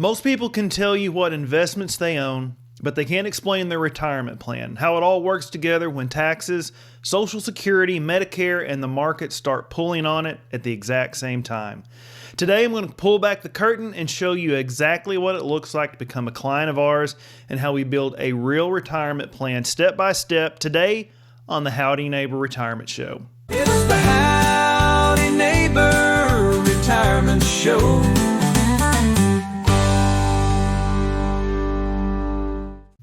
Most people can tell you what investments they own, but they can't explain their retirement plan, how it all works together when taxes, Social Security, Medicare, and the market start pulling on it at the exact same time. Today I'm going to pull back the curtain and show you exactly what it looks like to become a client of ours and how we build a real retirement plan step by step today on the Howdy Neighbor Retirement Show. It's the Howdy Neighbor Retirement Show.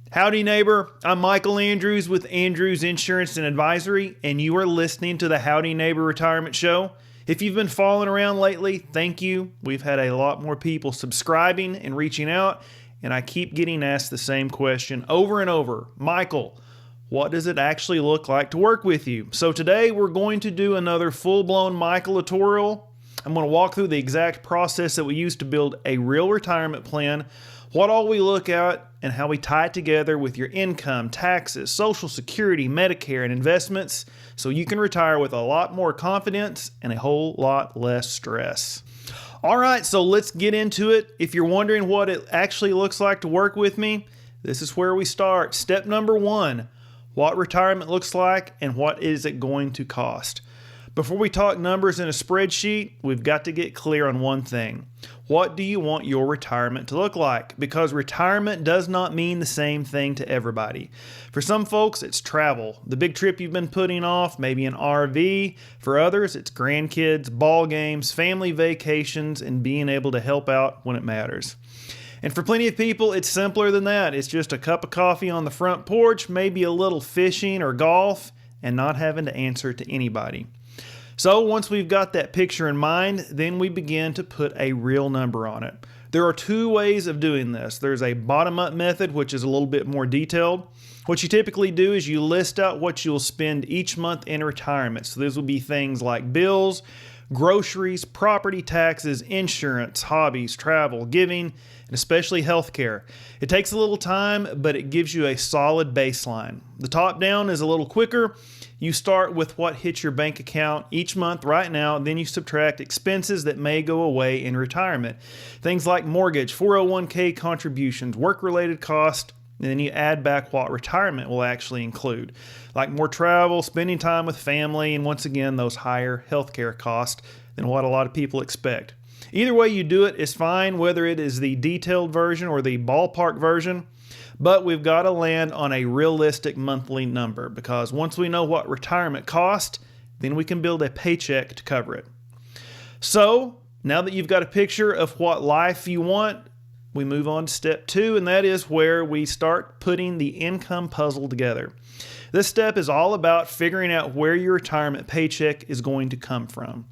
Howdy neighbor, I'm Michael Andrews with Andrews Insurance and Advisory, and you are listening to the Howdy Neighbor Retirement Show. If you've been following around lately, thank you. We've had a lot more people subscribing and reaching out, and I keep getting asked the same question over and over. Michael, what does it actually look like to work with you? So today we're going to do another full-blown Michael tutorial. I'm going to walk through the exact process that we use to build a real retirement plan, what all we look at, and how we tie it together with your income, taxes, Social Security, Medicare, and investments so you can retire with a lot more confidence and a whole lot less stress. All right, so let's get into it. If you're wondering what it actually looks like to work with me, this is where we start. Step number 1, what retirement looks like and what is it going to cost. Before we talk numbers in a spreadsheet, we've got to get clear on one thing. What do you want your retirement to look like? Because retirement does not mean the same thing to everybody. For some folks, it's travel, the big trip you've been putting off, maybe an RV. For others, it's grandkids, ball games, family vacations, and being able to help out when it matters. And for plenty of people, it's simpler than that. It's just a cup of coffee on the front porch, maybe a little fishing or golf, and not having to answer to anybody. So once we've got that picture in mind, then we begin to put a real number on it. There are 2 ways of doing this. There's a bottom-up method, which is a little bit more detailed. What you typically do is you list out what you'll spend each month in retirement. So these will be things like bills, groceries, property taxes, insurance, hobbies, travel, giving, and especially healthcare. It takes a little time, but it gives you a solid baseline. The top down is a little quicker. You start with what hits your bank account each month right now, then you subtract expenses that may go away in retirement. Things like mortgage, 401k contributions, work-related costs, and then you add back what retirement will actually include, like more travel, spending time with family, and once again, those higher healthcare costs than what a lot of people expect. Either way you do it is fine, whether it is the detailed version or the ballpark version. But we've got to land on a realistic monthly number because once we know what retirement costs, then we can build a paycheck to cover it. So now that you've got a picture of what life you want, we move on to step 2, and that is where we start putting the income puzzle together. This step is all about figuring out where your retirement paycheck is going to come from.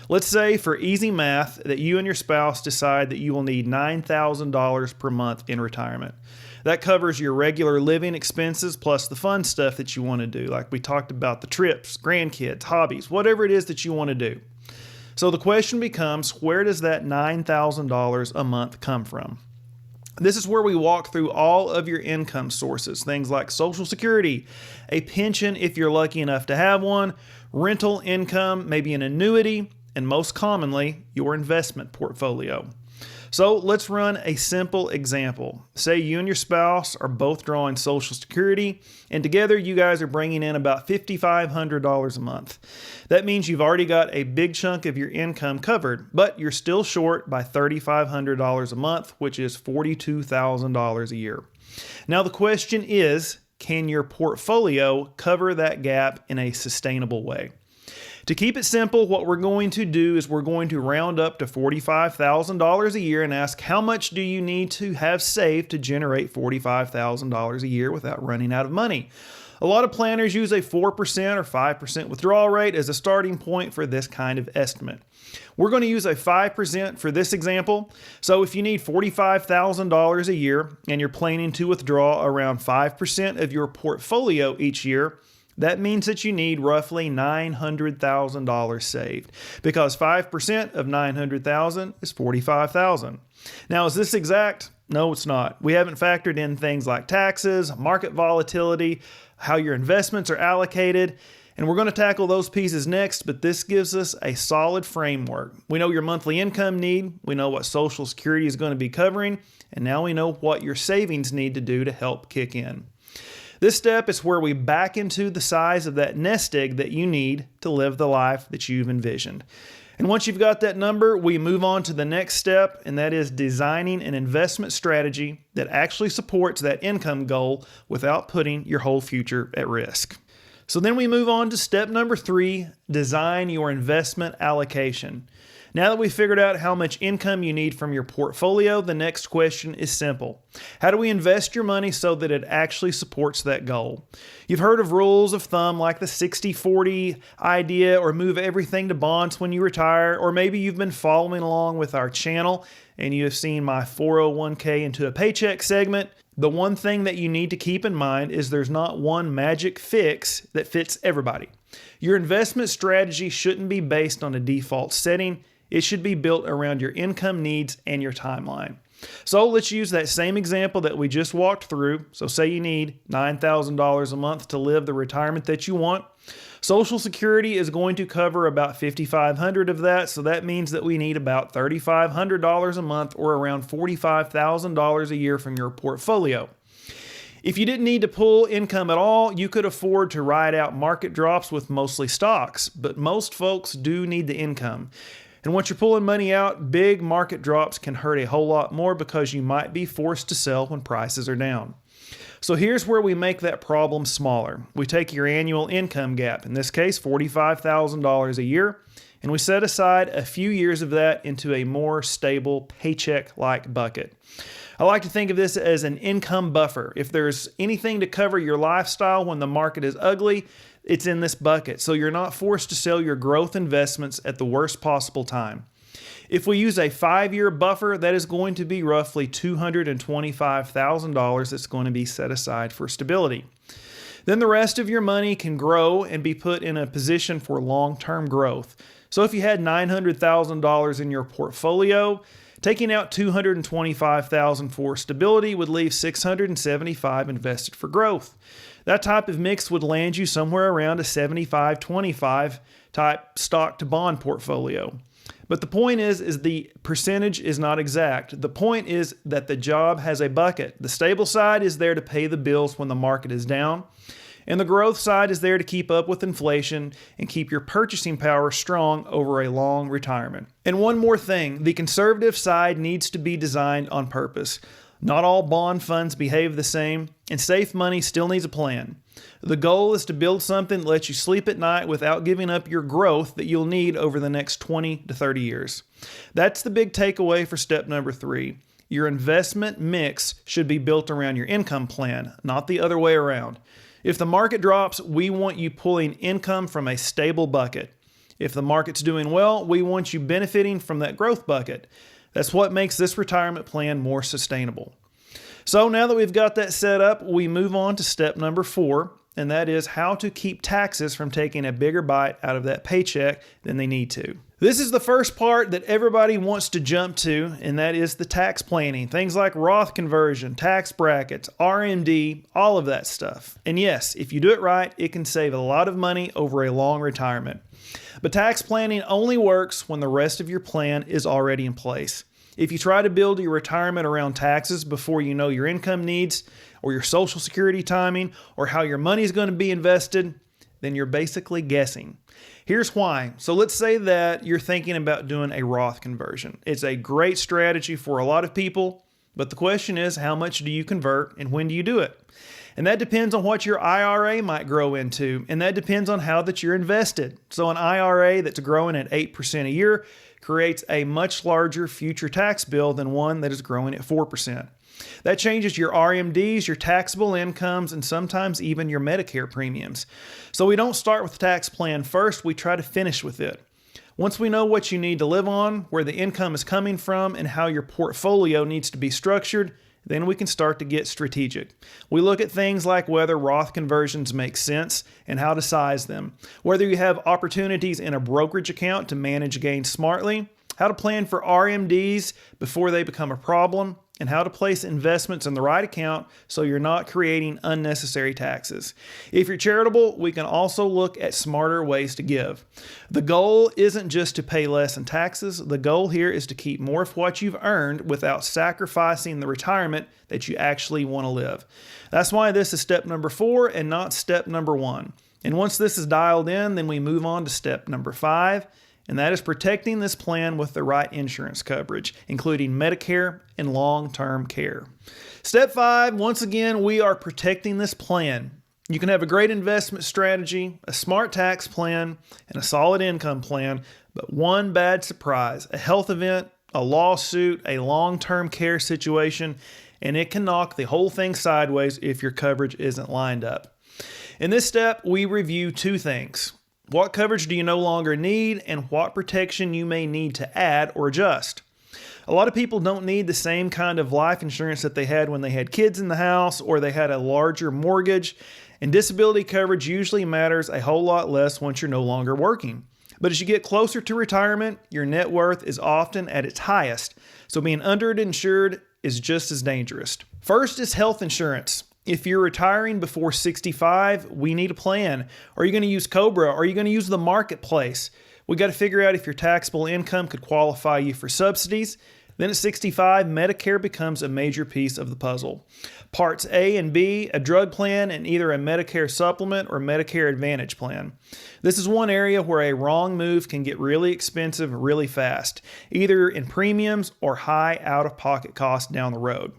Let's say for easy math that you and your spouse decide that you will need $9,000 per month in retirement. That covers your regular living expenses plus the fun stuff that you want to do, like we talked about the trips, grandkids, hobbies, whatever it is that you want to do. So the question becomes, where does that $9,000 a month come from? This is where we walk through all of your income sources, things like Social Security, a pension if you're lucky enough to have one, rental income, maybe an annuity, and most commonly, your investment portfolio. So let's run a simple example. Say you and your spouse are both drawing Social Security, and together you guys are bringing in about $5,500 a month. That means you've already got a big chunk of your income covered, but you're still short by $3,500 a month, which is $42,000 a year. Now the question is, can your portfolio cover that gap in a sustainable way? To keep it simple, what we're going to do is we're going to round up to $45,000 a year and ask how much do you need to have saved to generate $45,000 a year without running out of money. A lot of planners use a 4% or 5% withdrawal rate as a starting point for this kind of estimate. We're going to use a 5% for this example. So if you need $45,000 a year and you're planning to withdraw around 5% of your portfolio each year, that means that you need roughly $900,000 saved because 5% of $900,000 is $45,000. Now, is this exact? No, it's not. We haven't factored in things like taxes, market volatility, how your investments are allocated, And we're going to tackle those pieces next, but this gives us a solid framework. We know your monthly income need, we know what Social Security is going to be covering, and now we know what your savings need to do to help kick in. This step is where we back into the size of that nest egg that you need to live the life that you've envisioned. And once you've got that number, we move on to the next step, and that is designing an investment strategy that actually supports that income goal without putting your whole future at risk. So then we move on to step number 3, design your investment allocation. Now that we've figured out how much income you need from your portfolio, the next question is simple. How do we invest your money so that it actually supports that goal? You've heard of rules of thumb like the 60-40 idea, or move everything to bonds when you retire, or maybe you've been following along with our channel and you have seen my 401k into a paycheck segment. The one thing that you need to keep in mind is there's not one magic fix that fits everybody. Your investment strategy shouldn't be based on a default setting. It should be built around your income needs and your timeline. So let's use that same example that we just walked through. So say you need $9,000 a month to live the retirement that you want. Social Security is going to cover about $5,500 of that, so that means that we need about $3,500 a month, or around $45,000 a year from your portfolio. If you didn't need to pull income at all, you could afford to ride out market drops with mostly stocks, but most folks do need the income. And once you're pulling money out, big market drops can hurt a whole lot more because you might be forced to sell when prices are down. So here's where we make that problem smaller. We take your annual income gap, in this case $45,000 a year, and we set aside a few years of that into a more stable paycheck-like bucket. I like to think of this as an income buffer. If there's anything to cover your lifestyle when the market is ugly, it's in this bucket, so you're not forced to sell your growth investments at the worst possible time. If we use a 5-year buffer, that is going to be roughly $225,000 that's going to be set aside for stability. Then the rest of your money can grow and be put in a position for long-term growth. So if you had $900,000 in your portfolio, taking out $225,000 for stability would leave $675,000 invested for growth. That type of mix would land you somewhere around a 75-25 type stock to bond portfolio. But the point is the percentage is not exact. The point is that the job has a bucket. The stable side is there to pay the bills when the market is down, and the growth side is there to keep up with inflation and keep your purchasing power strong over a long retirement. And one more thing, the conservative side needs to be designed on purpose. Not all bond funds behave the same, and safe money still needs a plan. The goal is to build something that lets you sleep at night without giving up your growth that you'll need over the next 20 to 30 years. That's the big takeaway for step number 3. Your investment mix should be built around your income plan, not the other way around. If the market drops, we want you pulling income from a stable bucket. If the market's doing well, we want you benefiting from that growth bucket. That's what makes this retirement plan more sustainable. So now that we've got that set up, we move on to step number 4, and that is how to keep taxes from taking a bigger bite out of that paycheck than they need to. This is the first part that everybody wants to jump to, and that is the tax planning. Things like Roth conversion, tax brackets, RMD, all of that stuff. And yes, if you do it right, it can save a lot of money over a long retirement. But tax planning only works when the rest of your plan is already in place. If you try to build your retirement around taxes before you know your income needs, or your Social Security timing, or how your money is going to be invested, then you're basically guessing. Here's why. So let's say that you're thinking about doing a Roth conversion. It's a great strategy for a lot of people, but the question is, how much do you convert and when do you do it? And that depends on what your IRA might grow into, and that depends on how that you're invested. So an IRA that's growing at 8% a year creates a much larger future tax bill than one that is growing at 4%. That changes your RMDs, your taxable incomes, and sometimes even your Medicare premiums. So we don't start with the tax plan first, we try to finish with it. Once we know what you need to live on, where the income is coming from, and how your portfolio needs to be structured, then we can start to get strategic. We look at things like whether Roth conversions make sense and how to size them, whether you have opportunities in a brokerage account to manage gains smartly, how to plan for RMDs before they become a problem, and how to place investments in the right account so you're not creating unnecessary taxes. If you're charitable, we can also look at smarter ways to give. The goal isn't just to pay less in taxes. The goal here is to keep more of what you've earned without sacrificing the retirement that you actually want to live. That's why this is step number 4 and not step number 1. And once this is dialed in, then we move on to step number 5, and that is protecting this plan with the right insurance coverage, including Medicare and long-term care. Step 5, once again, we are protecting this plan. You can have a great investment strategy, a smart tax plan, and a solid income plan, but one bad surprise, a health event, a lawsuit, a long-term care situation, and it can knock the whole thing sideways if your coverage isn't lined up. In this step, we review 2 things. What coverage do you no longer need, and what protection you may need to add or adjust? A lot of people don't need the same kind of life insurance that they had when they had kids in the house or they had a larger mortgage, and disability coverage usually matters a whole lot less once you're no longer working. But as you get closer to retirement, your net worth is often at its highest, so being underinsured is just as dangerous. First is health insurance. If you're retiring before 65, we need a plan. Are you going to use COBRA? Are you going to use the marketplace? We got to figure out if your taxable income could qualify you for subsidies. Then at 65, Medicare becomes a major piece of the puzzle. Parts A and B, a drug plan, and either a Medicare supplement or Medicare Advantage plan. This is one area where a wrong move can get really expensive really fast, either in premiums or high out-of-pocket costs down the road.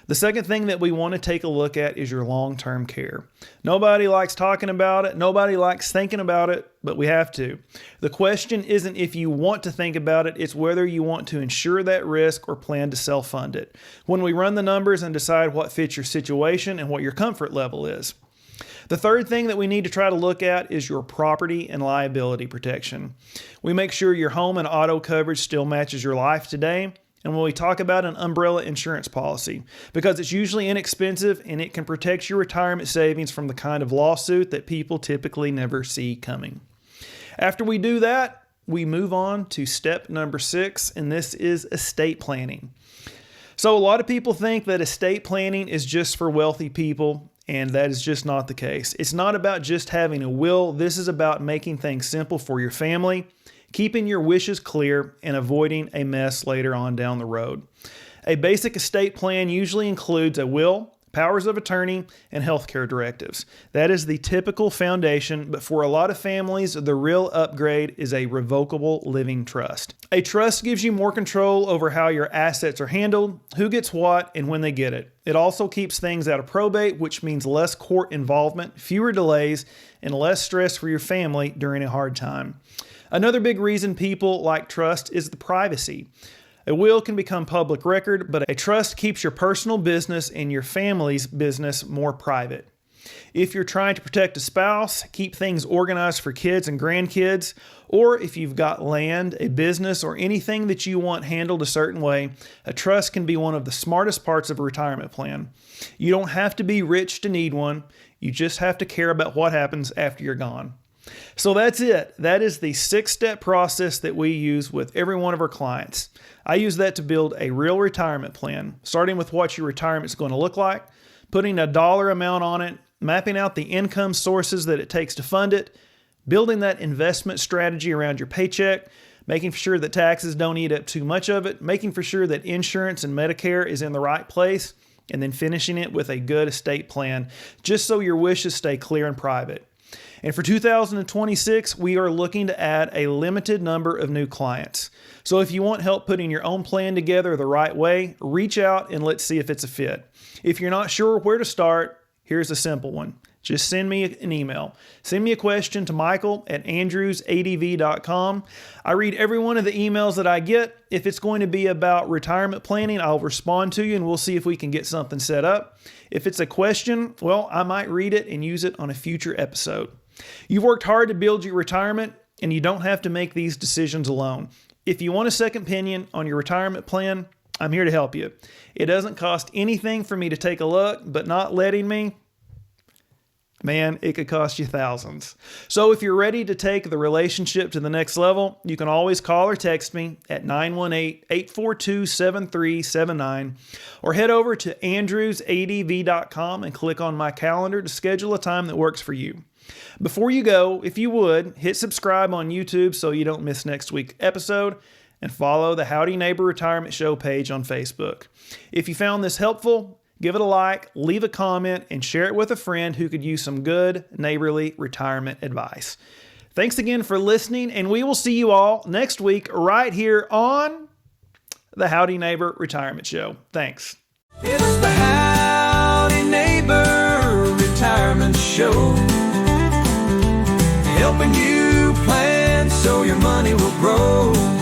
The second thing that we want to take a look at is your long-term care. Nobody likes talking about it. Nobody likes thinking about it, but we have to. The question isn't if you want to think about it, it's whether you want to insure that risk or plan to self-fund it. When we run the numbers and decide what fits your situation and what your comfort level is. The third thing that we need to try to look at is your property and liability protection. We make sure your home and auto coverage still matches your life today. And when we talk about an umbrella insurance policy, because it's usually inexpensive and it can protect your retirement savings from the kind of lawsuit that people typically never see coming. After we do that, we move on to step number 6, and this is estate planning. So a lot of people think that estate planning is just for wealthy people, and that is just not the case. It's not about just having a will. This is about making things simple for your family, keeping your wishes clear, and avoiding a mess later on down the road. A basic estate plan usually includes a will, powers of attorney, and healthcare directives. That is the typical foundation, but for a lot of families, the real upgrade is a revocable living trust. A trust gives you more control over how your assets are handled, who gets what, and when they get it. It also keeps things out of probate, which means less court involvement, fewer delays, and less stress for your family during a hard time. Another big reason people like trust is the privacy. A will can become public record, but a trust keeps your personal business and your family's business more private. If you're trying to protect a spouse, keep things organized for kids and grandkids, or if you've got land, a business, or anything that you want handled a certain way, a trust can be one of the smartest parts of a retirement plan. You don't have to be rich to need one. You just have to care about what happens after you're gone. So that's it. That is the 6-step process that we use with every one of our clients. I use that to build a real retirement plan, starting with what your retirement is going to look like, putting a dollar amount on it, mapping out the income sources that it takes to fund it, building that investment strategy around your paycheck, making sure that taxes don't eat up too much of it, making for sure that insurance and Medicare is in the right place, and then finishing it with a good estate plan, just so your wishes stay clear and private. And for 2026, we are looking to add a limited number of new clients. So if you want help putting your own plan together the right way, reach out and let's see if it's a fit. If you're not sure where to start, here's a simple one. Just send me an email. Send me a question to michael@andrewsadv.com. I read every one of the emails that I get. If it's going to be about retirement planning, I'll respond to you and we'll see if we can get something set up. If it's a question, well, I might read it and use it on a future episode. You've worked hard to build your retirement, and you don't have to make these decisions alone. If you want a second opinion on your retirement plan, I'm here to help you. It doesn't cost anything for me to take a look, but not letting me, Man, it could cost you thousands. So if you're ready to take the relationship to the next level, you can always call or text me at 918-842-7379 or head over to andrewsadv.com and click on my calendar to schedule a time that works for you. Before you go, if you would, hit subscribe on YouTube so you don't miss next week's episode, and follow the Howdy Neighbor Retirement Show page on Facebook. If you found this helpful, give it a like, leave a comment, and share it with a friend who could use some good neighborly retirement advice. Thanks again for listening, and we will see you all next week right here on the Howdy Neighbor Retirement Show. Thanks. It's the Howdy Neighbor Retirement Show, helping you plan so your money will grow.